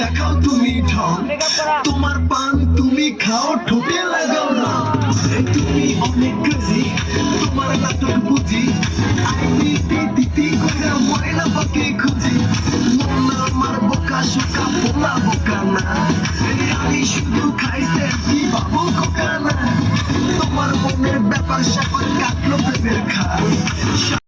দেখাও তুমি ঢং তোমার পান তুমি খাও ঠোঁটে লাগাও না তুমি অনেক ক্রেজি তোমার নাটক বুঝি দিতি কইরা ময়না পাকে খুঁজি মন আমার বোকা শোকা পোলা বোকা না আমি শুধু খাইছে কি বাবু খোকা না তোমার মনের ব্যাপার স্যাপার কাটলো প্রেমের খাল